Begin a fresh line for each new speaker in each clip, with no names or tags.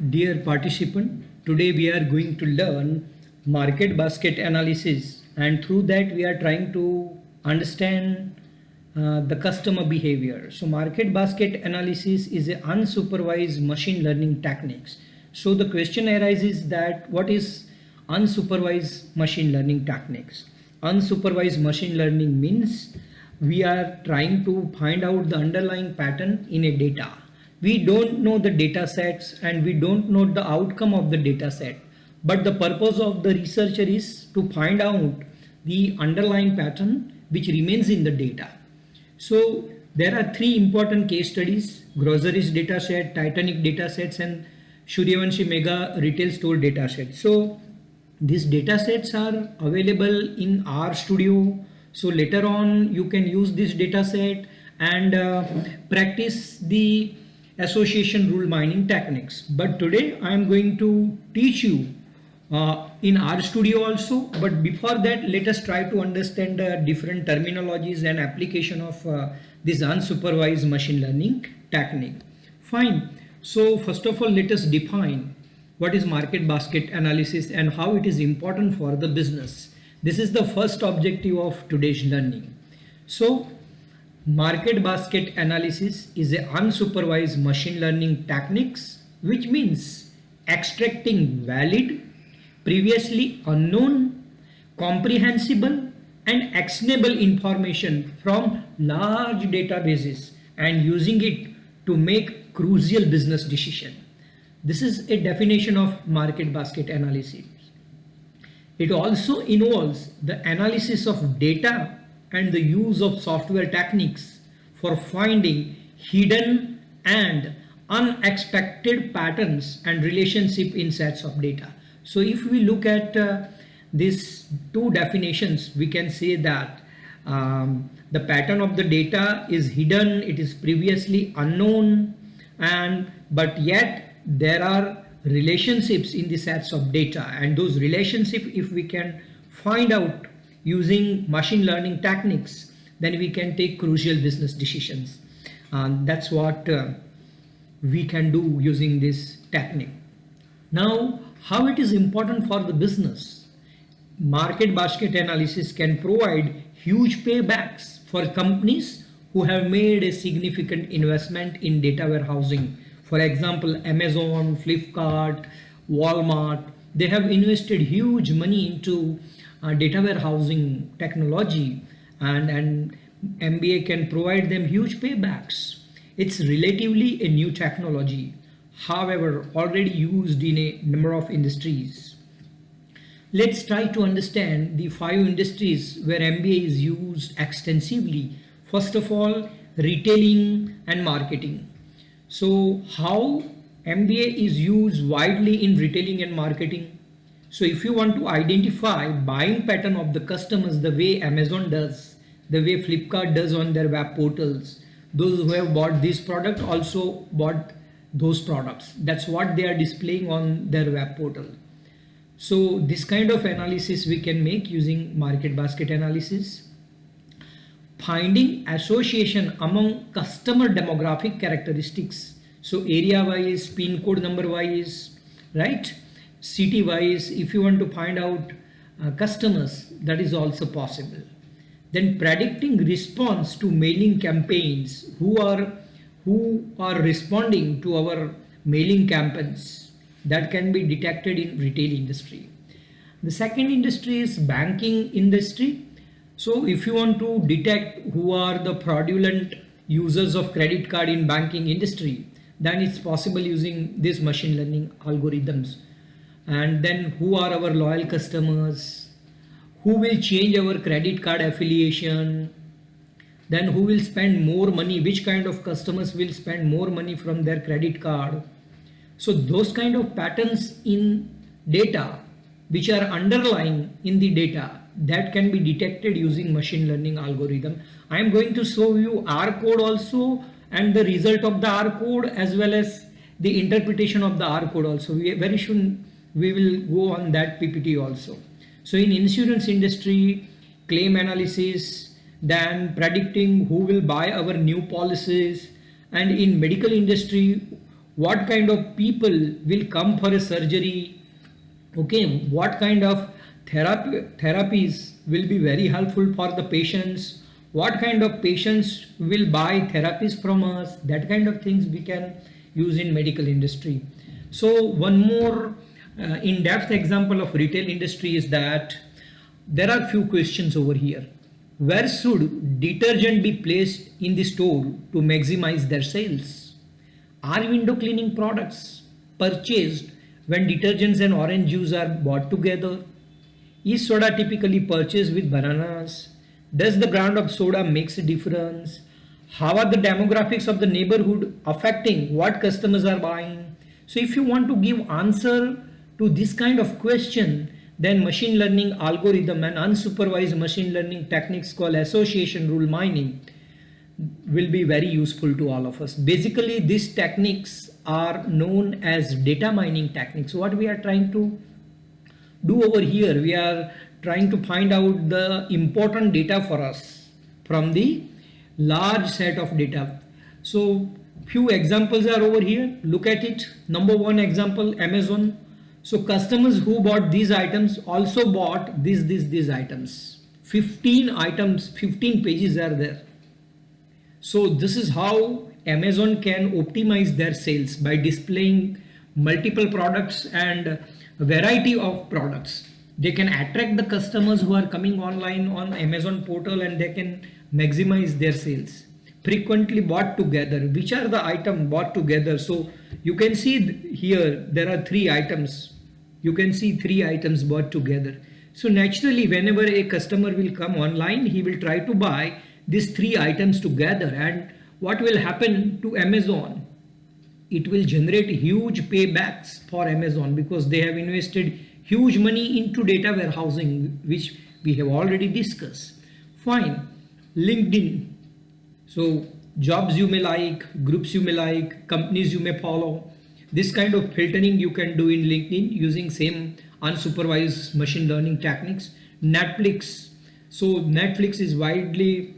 Dear participant, today we are going to learn market basket analysis, and through that we are trying to understand the customer behavior. So market basket analysis is a unsupervised machine learning techniques. So the question arises that what is unsupervised machine learning techniques? Unsupervised machine learning means we are trying to find out the underlying pattern in a data. We don't know the data sets and we don't know the outcome of the data set, but the purpose of the researcher is to find out the underlying pattern which remains in the data. So there are three important case studies: groceries data set, Titanic data sets, and Suryavanshi mega retail store data set. So these data sets are available in R Studio. So later on you can use this data set and practice the association rule mining techniques. But today I am going to teach you in RStudio also. But before that, let us try to understand the different terminologies and application of this unsupervised machine learning technique. Fine. So first of all, let us define what is market basket analysis and how it is important for the business. This is the first objective of today's learning. So market basket analysis is a unsupervised machine learning techniques, which means extracting valid, previously unknown, comprehensible and actionable information from large databases and using it to make crucial business decision. This is a definition of market basket analysis. It also involves the analysis of data and the use of software techniques for finding hidden and unexpected patterns and relationship in sets of data. So if we look at these two definitions, we can say that the pattern of the data is hidden, it is previously unknown, but yet there are relationships in the sets of data, and those relationships, if we can find out using machine learning techniques, then we can take crucial business decisions. That's what we can do using this technique. Now, how it is important for the business? Market basket analysis can provide huge paybacks for companies who have made a significant investment in data warehousing. For example, Amazon, Flipkart, Walmart, they have invested huge money into data warehousing technology, and MBA can provide them huge paybacks. It's relatively a new technology, however, already used in a number of industries. Let's try to understand the 5 industries where MBA is used extensively. First of all, retailing and marketing. So how MBA is used widely in retailing and marketing? So if you want to identify buying pattern of the customers the way Amazon does, the way Flipkart does on their web portals, those who have bought this product also bought those products. That's what they are displaying on their web portal. So this kind of analysis we can make using market basket analysis. Finding association among customer demographic characteristics. So area wise, pin code number wise, right? City wise, if you want to find out customers, that is also possible. Then predicting response to mailing campaigns, who are responding to our mailing campaigns, that can be detected in retail industry. The second industry is banking industry. So if you want to detect who are the fraudulent users of credit card in banking industry, then it's possible using these machine learning algorithms. And then who are our loyal customers, who will change our credit card affiliation, then who will spend more money, which kind of customers will spend more money from their credit card. So those kind of patterns in data which are underlying in the data, that can be detected using machine learning algorithm. I am going to show you R code also, and the result of the R code as well as the interpretation of the R code also. Very soon we will go on that PPT also. So in insurance industry, claim analysis, then predicting who will buy our new policies, and in medical industry, what kind of people will come for a surgery, okay, what kind of therapies will be very helpful for the patients, what kind of patients will buy therapies from us, that kind of things we can use in medical industry. So one more in-depth example of retail industry is that there are few questions over here. Where should detergent be placed in the store to maximize their sales? Are window cleaning products purchased when detergents and orange juice are bought together? Is soda typically purchased with bananas? Does the brand of soda makes a difference? How are the demographics of the neighborhood affecting what customers are buying? So if you want to give answer to this kind of question, then machine learning algorithm and unsupervised machine learning techniques called association rule mining will be very useful to all of us. Basically, these techniques are known as data mining techniques. What we are trying to do over here, we are trying to find out the important data for us from the large set of data. So few examples are over here. Look at it. Number one example, Amazon. So customers who bought these items also bought these items. 15 items, 15 pages are there. So this is how Amazon can optimize their sales by displaying multiple products and a variety of products. They can attract the customers who are coming online on Amazon portal, and they can maximize their sales. Frequently bought together. Which are the item bought together? So you can see here there are 3 items. You can see 3 items bought together. So naturally, whenever a customer will come online, he will try to buy these 3 items together. And what will happen to Amazon? It will generate huge paybacks for Amazon because they have invested huge money into data warehousing, which we have already discussed. Fine. LinkedIn. So jobs you may like, groups you may like, companies you may follow. This kind of filtering you can do in LinkedIn using same unsupervised machine learning techniques. Netflix. So Netflix is widely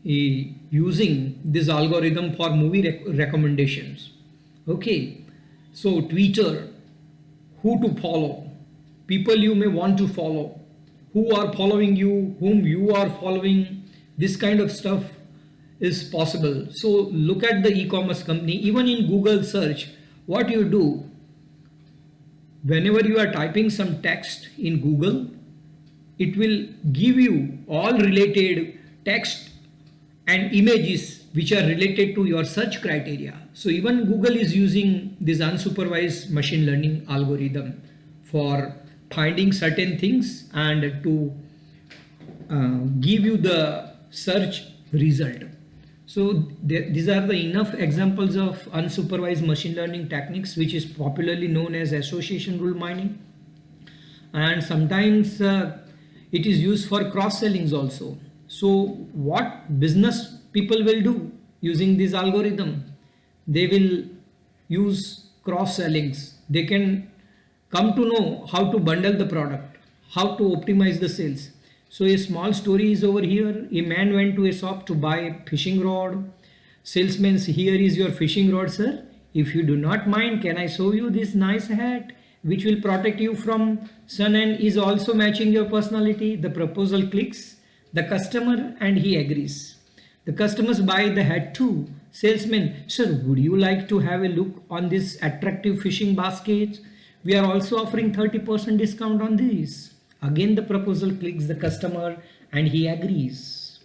using this algorithm for movie recommendations. Okay. So Twitter, who to follow, people you may want to follow, who are following you, whom you are following, this kind of stuff is possible. So look at the e-commerce company. Even in Google search, what you do, whenever you are typing some text in Google, it will give you all related text and images which are related to your search criteria. So even Google is using this unsupervised machine learning algorithm for finding certain things and to give you the search result. So these are the enough examples of unsupervised machine learning techniques, which is popularly known as association rule mining. And sometimes it is used for cross-sellings also. So what business people will do using this algorithm? They will use cross-sellings. They can come to know how to bundle the product, how to optimize the sales. So a small story is over here. A man went to a shop to buy a fishing rod. Salesman, here is your fishing rod, sir. If you do not mind, can I show you this nice hat which will protect you from sun and is also matching your personality? The proposal clicks the customer and he agrees. The customers buy the hat too. Salesman, sir, would you like to have a look on this attractive fishing basket? We are also offering 30% discount on these. Again, the proposal clicks the customer and he agrees.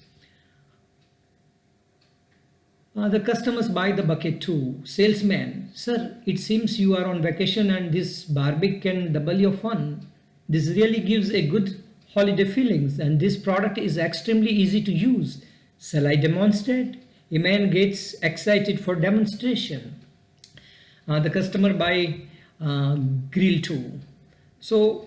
The customers buy the bucket too. Salesman, sir, it seems you are on vacation and this barbecue can double your fun. This really gives a good holiday feelings and this product is extremely easy to use. Shall I demonstrate? A man gets excited for demonstration. The customer buy grill too. So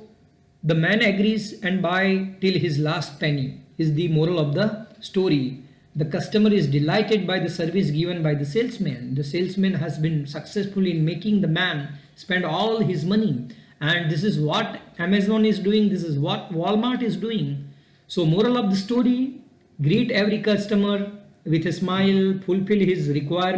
the man agrees and buy till his last penny is the moral of the story. The customer is delighted by the service given by the salesman. The salesman has been successful in making the man spend all his money. And this is what Amazon is doing. This is what Walmart is doing. So moral of the story, greet every customer with a smile, fulfill his requirement.